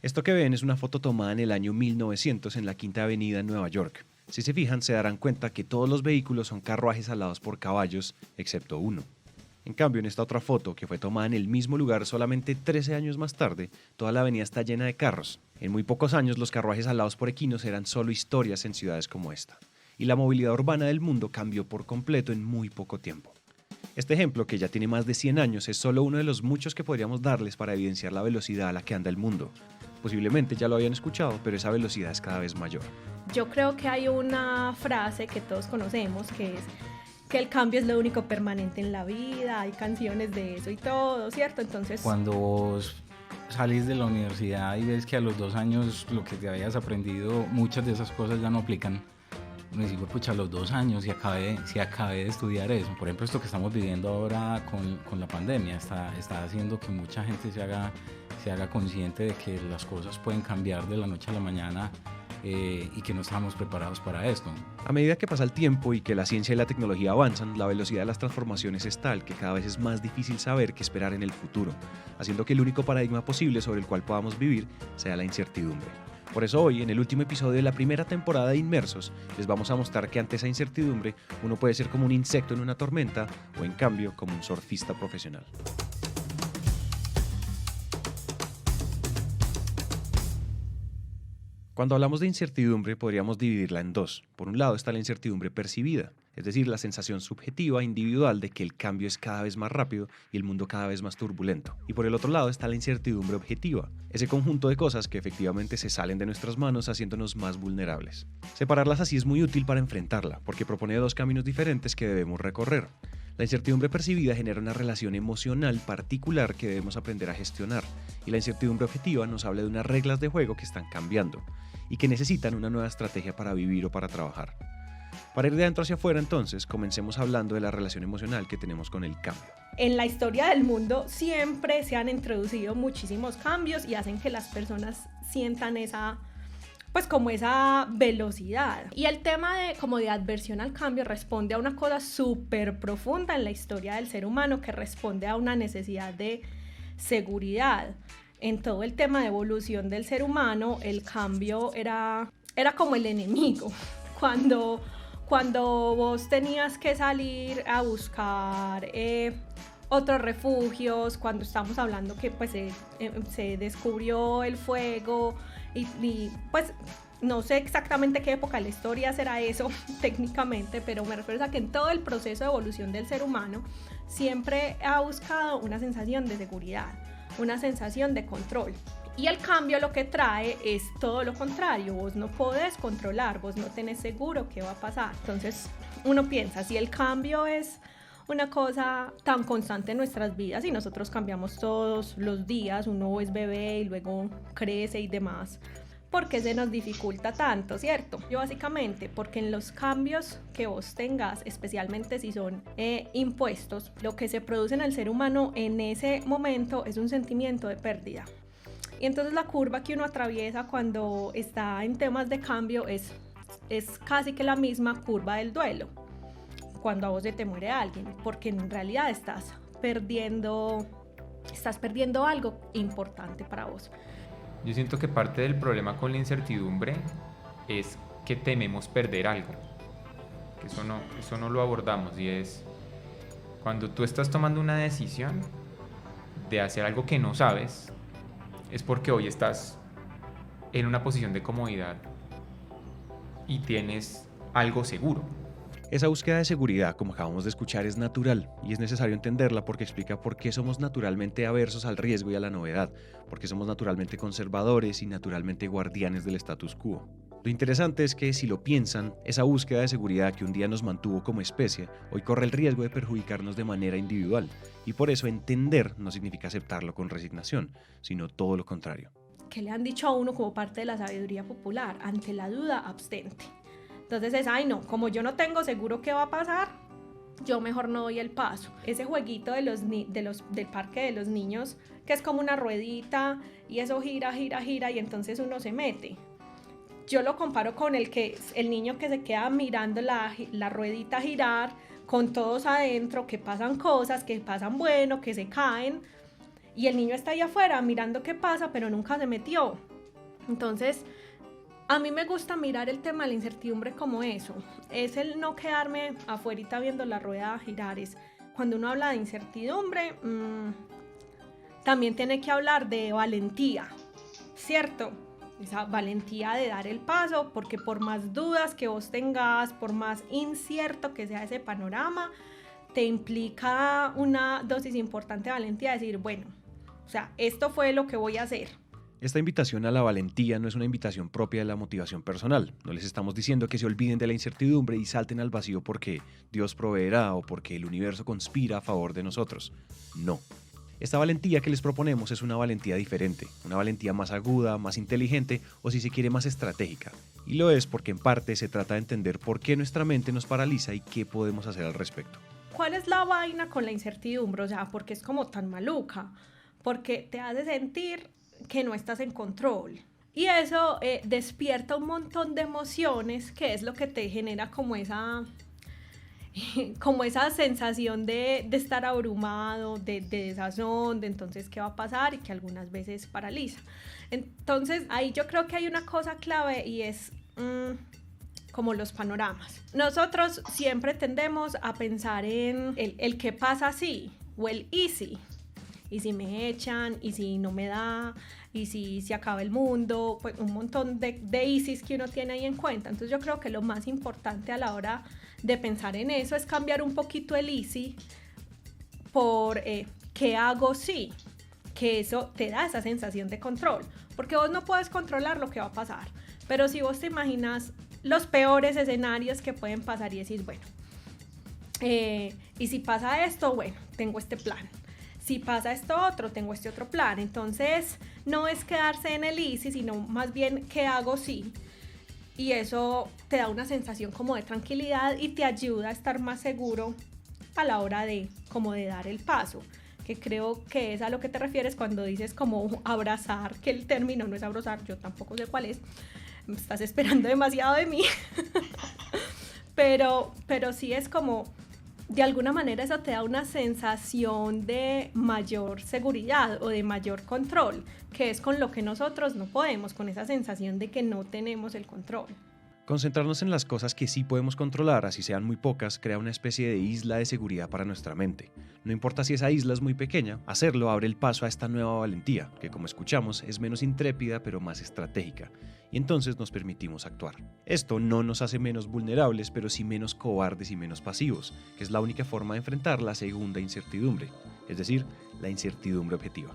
Esto que ven es una foto tomada en el año 1900 en la Quinta Avenida en Nueva York. Si se fijan, se darán cuenta que todos los vehículos son carruajes alados por caballos, excepto uno. En cambio, en esta otra foto, que fue tomada en el mismo lugar solamente 13 años más tarde, toda la avenida está llena de carros. En muy pocos años, los carruajes alados por equinos eran solo historias en ciudades como esta. Y la movilidad urbana del mundo cambió por completo en muy poco tiempo. Este ejemplo, que ya tiene más de 100 años, es solo uno de los muchos que podríamos darles para evidenciar la velocidad a la que anda el mundo. Posiblemente ya lo habían escuchado, pero esa velocidad es cada vez mayor. Yo creo que hay una frase que todos conocemos que es que el cambio es lo único permanente en la vida, hay canciones de eso y todo, ¿cierto? Entonces, cuando vos salís de la universidad y ves que a los 2 años lo que te habías aprendido, muchas de esas cosas ya no aplican, uno dice, pucha, a los 2 años si acabé de estudiar eso. Por ejemplo, esto que estamos viviendo ahora con la pandemia está haciendo que mucha gente se haga consciente de que las cosas pueden cambiar de la noche a la mañana y que no estábamos preparados para esto. A medida que pasa el tiempo y que la ciencia y la tecnología avanzan, la velocidad de las transformaciones es tal que cada vez es más difícil saber qué esperar en el futuro, haciendo que el único paradigma posible sobre el cual podamos vivir sea la incertidumbre. Por eso hoy, en el último episodio de la primera temporada de Inmersos, les vamos a mostrar que ante esa incertidumbre uno puede ser como un insecto en una tormenta o en cambio como un surfista profesional. Cuando hablamos de incertidumbre podríamos dividirla en dos. Por un lado está la incertidumbre percibida, es decir, la sensación subjetiva individual de que el cambio es cada vez más rápido y el mundo cada vez más turbulento. Y por el otro lado está la incertidumbre objetiva, ese conjunto de cosas que efectivamente se salen de nuestras manos haciéndonos más vulnerables. Separarlas así es muy útil para enfrentarla, porque propone dos caminos diferentes que debemos recorrer. La incertidumbre percibida genera una relación emocional particular que debemos aprender a gestionar, y la incertidumbre objetiva nos habla de unas reglas de juego que están cambiando y que necesitan una nueva estrategia para vivir o para trabajar. Para ir de adentro hacia afuera, entonces, comencemos hablando de la relación emocional que tenemos con el cambio. En la historia del mundo siempre se han introducido muchísimos cambios y hacen que las personas sientan esa velocidad. Y el tema de adversión al cambio responde a una cosa súper profunda en la historia del ser humano, que responde a una necesidad de seguridad. En todo el tema de evolución del ser humano, el cambio era como el enemigo. Cuando vos tenías que salir a buscar otros refugios, cuando estamos hablando que se descubrió el fuego y pues no sé exactamente qué época de la historia será eso técnicamente, pero me refiero a que en todo el proceso de evolución del ser humano siempre ha buscado una sensación de seguridad, una sensación de control. Y el cambio lo que trae es todo lo contrario, vos no podés controlar, vos no tenés seguro qué va a pasar. Entonces uno piensa, si el cambio es una cosa tan constante en nuestras vidas y nosotros cambiamos todos los días, uno es bebé y luego crece y demás, ¿por qué se nos dificulta tanto, cierto? Yo básicamente, porque en los cambios que vos tengas, especialmente si son impuestos, lo que se produce en el ser humano en ese momento es un sentimiento de pérdida. Y entonces la curva que uno atraviesa cuando está en temas de cambio es casi que la misma curva del duelo, cuando a vos se te muere alguien, porque en realidad estás perdiendo algo importante para vos. Yo siento que parte del problema con la incertidumbre es que tememos perder algo, que eso no lo abordamos, y es cuando tú estás tomando una decisión de hacer algo que no sabes, es porque hoy estás en una posición de comodidad y tienes algo seguro. Esa búsqueda de seguridad, como acabamos de escuchar, es natural y es necesario entenderla porque explica por qué somos naturalmente aversos al riesgo y a la novedad, porque somos naturalmente conservadores y naturalmente guardianes del status quo. Lo interesante es que, si lo piensan, esa búsqueda de seguridad que un día nos mantuvo como especie, hoy corre el riesgo de perjudicarnos de manera individual, y por eso entender no significa aceptarlo con resignación, sino todo lo contrario. ¿Qué le han dicho a uno como parte de la sabiduría popular? Ante la duda, abstente. Entonces es, no, como yo no tengo seguro qué va a pasar, yo mejor no doy el paso. Ese jueguito del parque de los niños, que es como una ruedita y eso gira y entonces uno se mete. Yo lo comparo con el niño que se queda mirando la ruedita girar con todos adentro, que pasan cosas, que pasan bueno, que se caen, y el niño está ahí afuera mirando qué pasa, pero nunca se metió. Entonces, a mí me gusta mirar el tema de la incertidumbre como eso. Es el no quedarme afuerita viendo la rueda girar. Es cuando uno habla de incertidumbre, también tiene que hablar de valentía, ¿cierto? Esa valentía de dar el paso, porque por más dudas que vos tengas, por más incierto que sea ese panorama, te implica una dosis importante de valentía, decir, bueno, o sea, esto fue lo que voy a hacer. Esta invitación a la valentía no es una invitación propia de la motivación personal. No les estamos diciendo que se olviden de la incertidumbre y salten al vacío porque Dios proveerá o porque el universo conspira a favor de nosotros. No. Esta valentía que les proponemos es una valentía diferente, una valentía más aguda, más inteligente o si se quiere más estratégica. Y lo es porque en parte se trata de entender por qué nuestra mente nos paraliza y qué podemos hacer al respecto. ¿Cuál es la vaina con la incertidumbre? O sea, ¿por qué es como tan maluca? Porque te hace sentir que no estás en control. Y eso despierta un montón de emociones, que es lo que te genera como esa sensación de estar abrumado, de desazón, de entonces qué va a pasar y que algunas veces paraliza. Entonces ahí yo creo que hay una cosa clave y es como los panoramas. Nosotros siempre tendemos a pensar en el qué pasa si o el easy. Y si me echan, y si no me da, y si se acaba el mundo, pues un montón de easys que uno tiene ahí en cuenta. Entonces yo creo que lo más importante a la hora de pensar en eso es cambiar un poquito el easy por ¿qué hago si? Que eso te da esa sensación de control, porque vos no puedes controlar lo que va a pasar, pero si vos te imaginas los peores escenarios que pueden pasar y decís, bueno, y si pasa esto, bueno, tengo este plan. Si pasa esto otro, tengo este otro plan. Entonces, no es quedarse en el easy, sino más bien qué hago si. Y eso te da una sensación como de tranquilidad y te ayuda a estar más seguro a la hora de dar el paso. Que creo que es a lo que te refieres cuando dices como abrazar, que el término no es abrazar, yo tampoco sé cuál es. Me estás esperando demasiado de mí. pero sí es como, de alguna manera eso te da una sensación de mayor seguridad o de mayor control, que es con lo que nosotros no podemos, con esa sensación de que no tenemos el control. Concentrarnos en las cosas que sí podemos controlar, así sean muy pocas, crea una especie de isla de seguridad para nuestra mente. No importa si esa isla es muy pequeña, hacerlo abre el paso a esta nueva valentía, que como escuchamos es menos intrépida pero más estratégica, y entonces nos permitimos actuar. Esto no nos hace menos vulnerables, pero sí menos cobardes y menos pasivos, que es la única forma de enfrentar la segunda incertidumbre, es decir, la incertidumbre objetiva.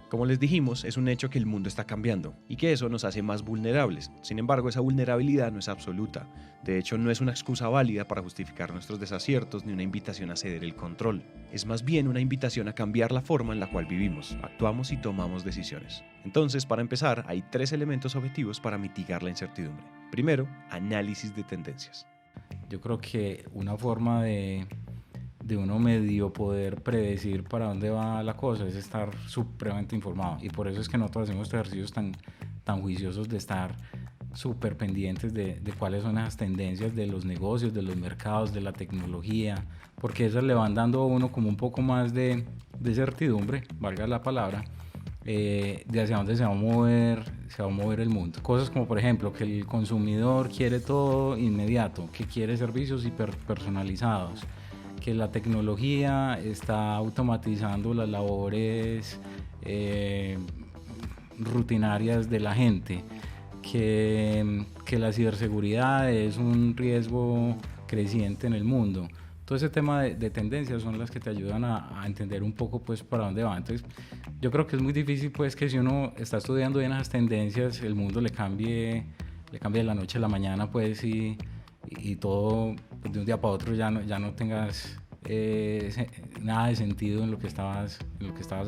Como les dijimos, es un hecho que el mundo está cambiando y que eso nos hace más vulnerables. Sin embargo, esa vulnerabilidad no es absoluta. De hecho, no es una excusa válida para justificar nuestros desaciertos ni una invitación a ceder el control. Es más bien una invitación a cambiar la forma en la cual vivimos, actuamos y tomamos decisiones. Entonces, para empezar, hay 3 elementos objetivos para mitigar la incertidumbre. Primero, análisis de tendencias. Yo creo que una forma de uno medio poder predecir para dónde va la cosa es estar supremamente informado, y por eso es que nosotros hacemos estos ejercicios tan juiciosos de estar súper pendientes de cuáles son las tendencias de los negocios, de los mercados, de la tecnología, porque esas le van dando a uno como un poco más de certidumbre, valga la palabra, de hacia dónde se va a mover el mundo. Cosas como, por ejemplo, que el consumidor quiere todo inmediato, que quiere servicios hiperpersonalizados, que la tecnología está automatizando las labores rutinarias de la gente, que la ciberseguridad es un riesgo creciente en el mundo. Todo ese tema de tendencias son las que te ayudan a entender un poco pues para dónde va. Entonces yo creo que es muy difícil pues que si uno está estudiando bien esas tendencias, el mundo le cambie de la noche a la mañana pues y todo pues, de un día para otro ya no tengas nada de sentido en lo que estabas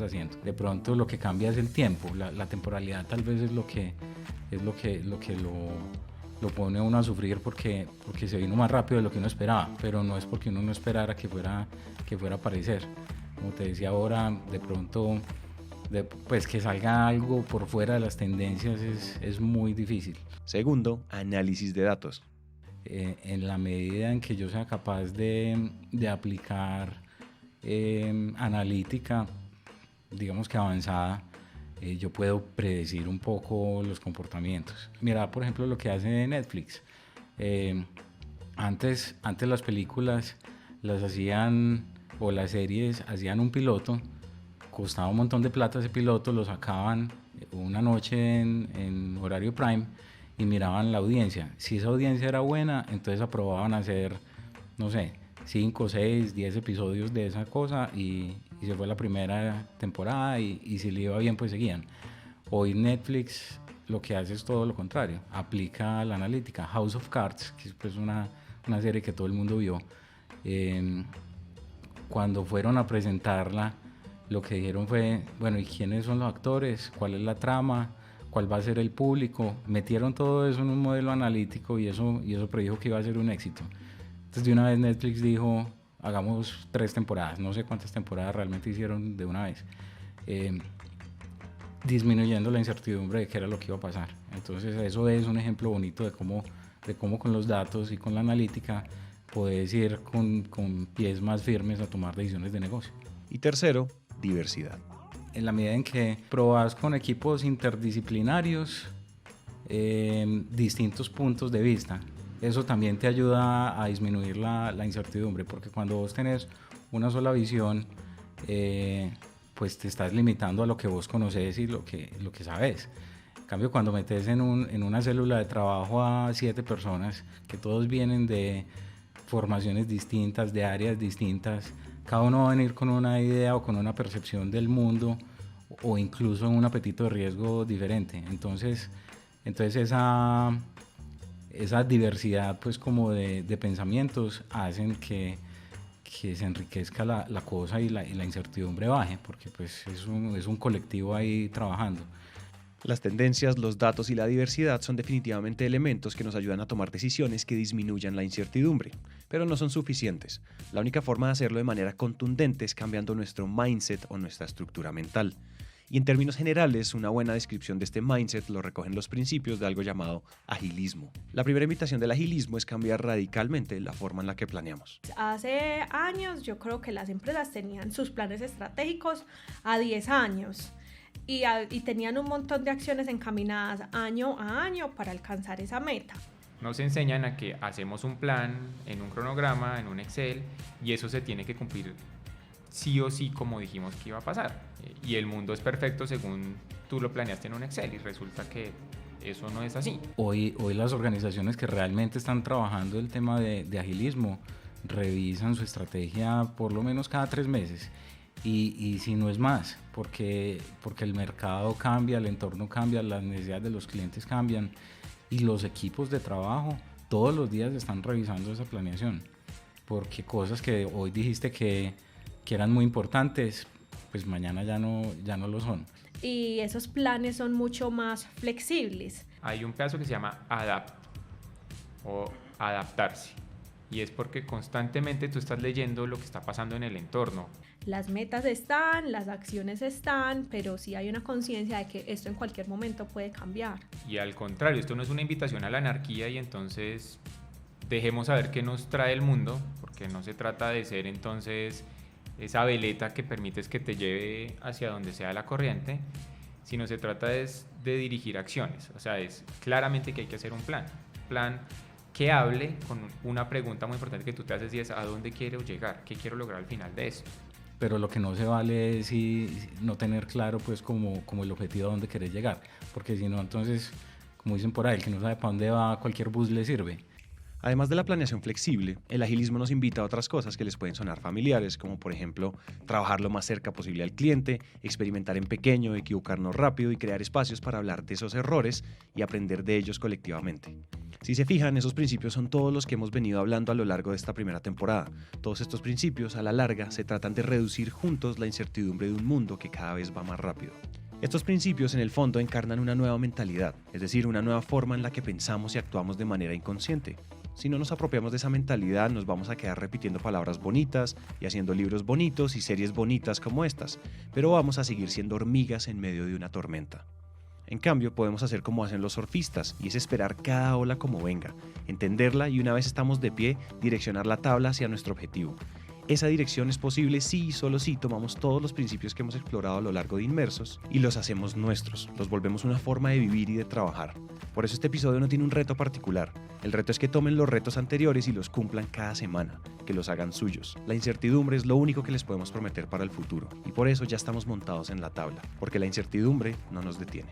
haciendo. De pronto lo que cambia es el tiempo, la temporalidad tal vez es lo que lo pone a uno a sufrir porque se vino más rápido de lo que uno esperaba, pero no es porque uno no esperara que fuera a aparecer. Como te decía ahora, de pronto pues que salga algo por fuera de las tendencias es muy difícil. Segundo, análisis de datos. En la medida en que yo sea capaz de aplicar analítica, digamos que avanzada, yo puedo predecir un poco los comportamientos. Mira, por ejemplo, lo que hace Netflix. Antes las películas las hacían, o las series hacían un piloto, costaba un montón de plata ese piloto, lo sacaban una noche en horario prime y miraban la audiencia. Si esa audiencia era buena, entonces aprobaban hacer, no sé, 5, 6, 10 episodios de esa cosa y se fue la primera temporada y si le iba bien pues seguían. Hoy Netflix lo que hace es todo lo contrario, aplica la analítica. House of Cards, que es pues una serie que todo el mundo vio, cuando fueron a presentarla, lo que dijeron fue, bueno, ¿y quiénes son los actores? ¿Cuál es la trama? ¿Cuál va a ser el público? Metieron todo eso en un modelo analítico y eso predijo que iba a ser un éxito. Entonces de una vez Netflix dijo, hagamos 3 temporadas, no sé cuántas temporadas realmente hicieron de una vez, disminuyendo la incertidumbre de qué era lo que iba a pasar. Entonces eso es un ejemplo bonito de cómo con los datos y con la analítica puedes ir con pies más firmes a tomar decisiones de negocio. Y tercero, diversidad. En la medida en que probas con equipos interdisciplinarios distintos puntos de vista, eso también te ayuda a disminuir la incertidumbre, porque cuando vos tenés una sola visión, pues te estás limitando a lo que vos conocés y lo que sabes. En cambio, cuando metes en una célula de trabajo a 7 personas, que todos vienen de formaciones distintas, de áreas distintas, cada uno va a venir con una idea o con una percepción del mundo o incluso un apetito de riesgo diferente. Entonces esa diversidad pues como de pensamientos hacen que se enriquezca la cosa y la incertidumbre baje, porque pues es un colectivo ahí trabajando. Las tendencias, los datos y la diversidad son definitivamente elementos que nos ayudan a tomar decisiones que disminuyan la incertidumbre, pero no son suficientes. La única forma de hacerlo de manera contundente es cambiando nuestro mindset o nuestra estructura mental. Y en términos generales, una buena descripción de este mindset lo recogen los principios de algo llamado agilismo. La primera invitación del agilismo es cambiar radicalmente la forma en la que planeamos. Hace años yo creo que las empresas tenían sus planes estratégicos a 10 años. Y tenían un montón de acciones encaminadas año a año para alcanzar esa meta. Nos enseñan a que hacemos un plan en un cronograma, en un Excel, y eso se tiene que cumplir sí o sí como dijimos que iba a pasar. Y el mundo es perfecto según tú lo planeaste en un Excel y resulta que eso no es así. Hoy las organizaciones que realmente están trabajando el tema de agilismo revisan su estrategia por lo menos cada 3 meses. Y si no es más, porque el mercado cambia, el entorno cambia, las necesidades de los clientes cambian y los equipos de trabajo todos los días están revisando esa planeación, porque cosas que hoy dijiste que eran muy importantes, pues mañana ya no lo son. Y esos planes son mucho más flexibles. Hay un pedazo que se llama adapt o adaptarse, y es porque constantemente tú estás leyendo lo que está pasando en el entorno. Las metas están, las acciones están, pero sí hay una conciencia de que esto en cualquier momento puede cambiar. Y al contrario, esto no es una invitación a la anarquía y entonces dejemos saber qué nos trae el mundo, porque no se trata de ser entonces esa veleta que permites que te lleve hacia donde sea la corriente, sino se trata de dirigir acciones. O sea, es claramente que hay que hacer un plan que hable con una pregunta muy importante que tú te haces y es ¿a dónde quiero llegar? ¿Qué quiero lograr al final de esto? Pero lo que no se vale es no tener claro pues como el objetivo a dónde querés llegar, porque si no, entonces, como dicen por ahí, el que no sabe para dónde va, cualquier bus le sirve. Además de la planeación flexible, el agilismo nos invita a otras cosas que les pueden sonar familiares, como por ejemplo, trabajar lo más cerca posible al cliente, experimentar en pequeño, equivocarnos rápido y crear espacios para hablar de esos errores y aprender de ellos colectivamente. Si se fijan, esos principios son todos los que hemos venido hablando a lo largo de esta primera temporada. Todos estos principios, a la larga, se tratan de reducir juntos la incertidumbre de un mundo que cada vez va más rápido. Estos principios, en el fondo, encarnan una nueva mentalidad, es decir, una nueva forma en la que pensamos y actuamos de manera inconsciente. Si no nos apropiamos de esa mentalidad, nos vamos a quedar repitiendo palabras bonitas y haciendo libros bonitos y series bonitas como estas, pero vamos a seguir siendo hormigas en medio de una tormenta. En cambio, podemos hacer como hacen los surfistas, y es esperar cada ola como venga, entenderla y una vez estamos de pie, direccionar la tabla hacia nuestro objetivo. Esa dirección es posible si y solo si tomamos todos los principios que hemos explorado a lo largo de Inmersos y los hacemos nuestros, los volvemos una forma de vivir y de trabajar. Por eso este episodio no tiene un reto particular. El reto es que tomen los retos anteriores y los cumplan cada semana, que los hagan suyos. La incertidumbre es lo único que les podemos prometer para el futuro y por eso ya estamos montados en la tabla, porque la incertidumbre no nos detiene.